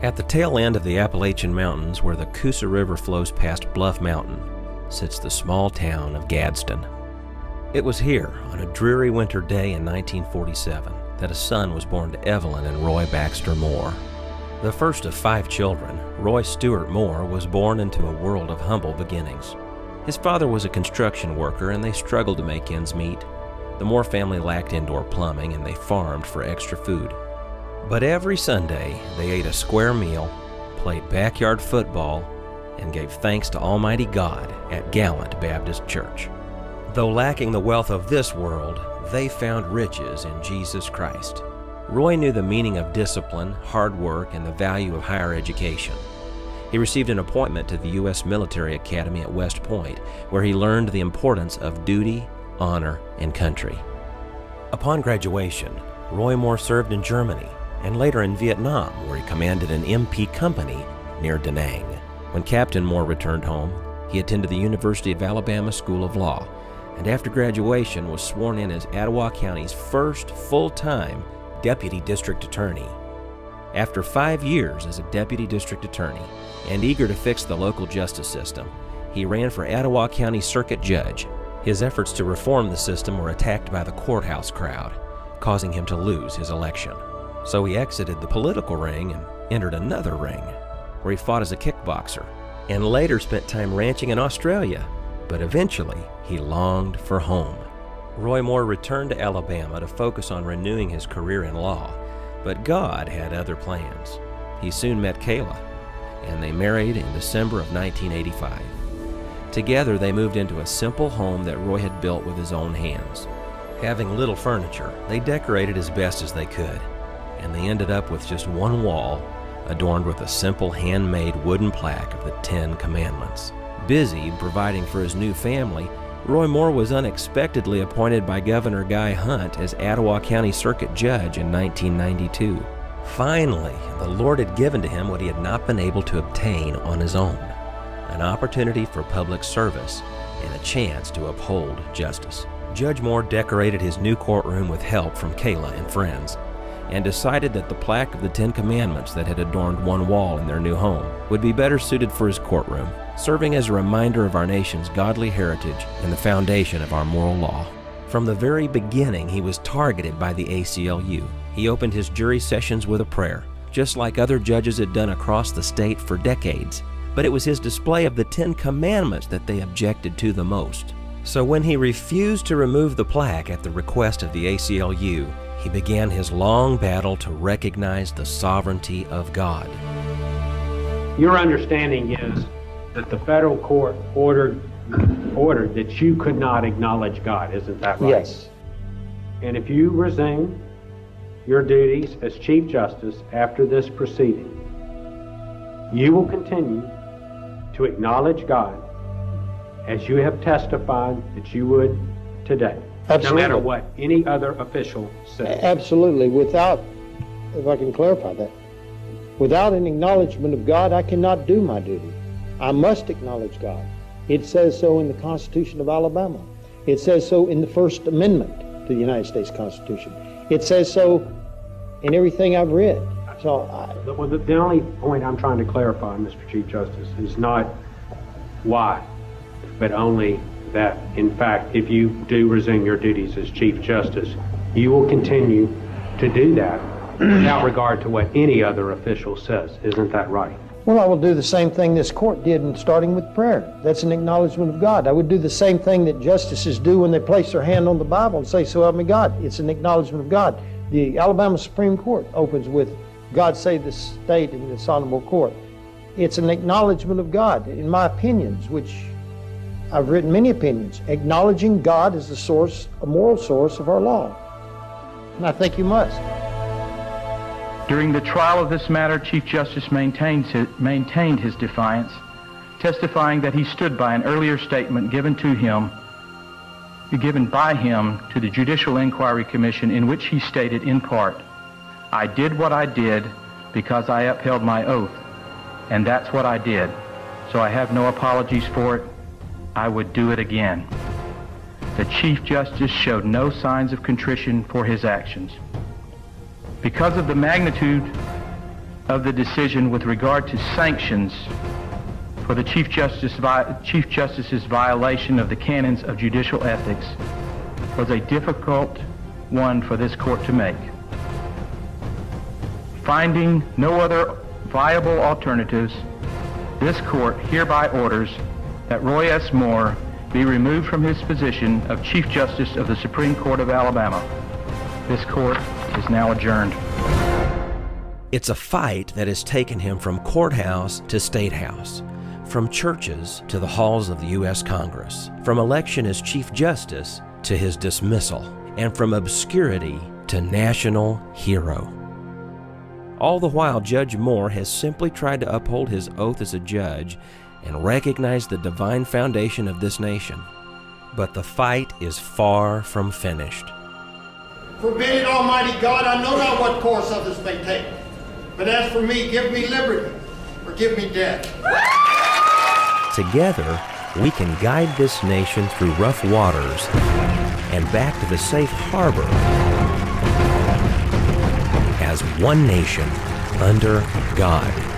At the tail end of the Appalachian Mountains, where the Coosa River flows past Bluff Mountain, sits the small town of Gadsden. It was here, on a dreary winter day in 1947, that a son was born to Evelyn and Roy Baxter Moore. The first of 5 children, Roy Stewart Moore was born into a world of humble beginnings. His father was a construction worker and they struggled to make ends meet. The Moore family lacked indoor plumbing and they farmed for extra food. But every Sunday, they ate a square meal, played backyard football, and gave thanks to Almighty God at Gallant Baptist Church. Though lacking the wealth of this world, they found riches in Jesus Christ. Roy knew the meaning of discipline, hard work, and the value of higher education. He received an appointment to the U.S. Military Academy at West Point, where he learned the importance of duty, honor, and country. Upon graduation, Roy Moore served in Germany, and later in Vietnam, where he commanded an MP company near Da Nang. When Captain Moore returned home, he attended the University of Alabama School of Law, and after graduation was sworn in as Etowah County's first full-time Deputy District Attorney. After 5 years as a Deputy District Attorney, and eager to fix the local justice system, he ran for Etowah County Circuit Judge. His efforts to reform the system were attacked by the courthouse crowd, causing him to lose his election. So he exited the political ring and entered another ring, where he fought as a kickboxer, and later spent time ranching in Australia, but eventually he longed for home. Roy Moore returned to Alabama to focus on renewing his career in law, but God had other plans. He soon met Kayla, and they married in December of 1985. Together they moved into a simple home that Roy had built with his own hands. Having little furniture, they decorated as best as they could, and they ended up with just one wall adorned with a simple handmade wooden plaque of the 10 Commandments. Busy providing for his new family, Roy Moore was unexpectedly appointed by Governor Guy Hunt as Etowah County Circuit Judge in 1992. Finally, the Lord had given to him what he had not been able to obtain on his own: an opportunity for public service and a chance to uphold justice. Judge Moore decorated his new courtroom with help from Kayla and friends, and decided that the plaque of the 10 Commandments that had adorned one wall in their new home would be better suited for his courtroom, serving as a reminder of our nation's godly heritage and the foundation of our moral law. From the very beginning, he was targeted by the ACLU. He opened his jury sessions with a prayer, just like other judges had done across the state for decades. But it was his display of the 10 Commandments that they objected to the most. So when he refused to remove the plaque at the request of the ACLU, he began his long battle to recognize the sovereignty of God. Your understanding is that the federal court ordered that you could not acknowledge God, isn't that right? Yes. And if you resume your duties as Chief Justice after this proceeding, you will continue to acknowledge God as you have testified that you would today. Absolutely. No matter what any other official says. Absolutely. Without, if I can clarify that, without an acknowledgement of God, I cannot do my duty. I must acknowledge God. It says so in the Constitution of Alabama. It says so in the First Amendment to the United States Constitution. It says so in everything I've read. So the only point I'm trying to clarify, Mr. Chief Justice, is not why, but only that, in fact, if you do resume your duties as Chief Justice, you will continue to do that without regard to what any other official says. Isn't that right? Well, I will do the same thing this court did, in starting with prayer. That's an acknowledgement of God. I would do the same thing that justices do when they place their hand on the Bible and say, "So help me God." It's an acknowledgement of God. The Alabama Supreme Court opens with, "God save the state and this honorable court." It's an acknowledgement of God. In my opinions, which I've written many opinions, acknowledging God as the source, a moral source of our law. And I think you must. During the trial of this matter, Chief Justice maintained his defiance, testifying that he stood by an earlier statement given by him to the Judicial Inquiry Commission, in which he stated in part, "I did what I did because I upheld my oath, and that's what I did, so I have no apologies for it. I would do it again." The Chief Justice showed no signs of contrition for his actions. Because of the magnitude of the decision with regard to sanctions for the Chief Justice's violation of the canons of judicial ethics was a difficult one for this court to make. Finding no other viable alternatives, this court hereby orders that Roy S. Moore be removed from his position of Chief Justice of the Supreme Court of Alabama. This court is now adjourned. It's a fight that has taken him from courthouse to state house, from churches to the halls of the U.S. Congress, from election as Chief Justice to his dismissal, and from obscurity to national hero. All the while, Judge Moore has simply tried to uphold his oath as a judge and recognize the divine foundation of this nation. But the fight is far from finished. Forbid it, Almighty God, I know not what course others may take. But as for me, give me liberty, or give me death. Together, we can guide this nation through rough waters and back to the safe harbor as one nation under God.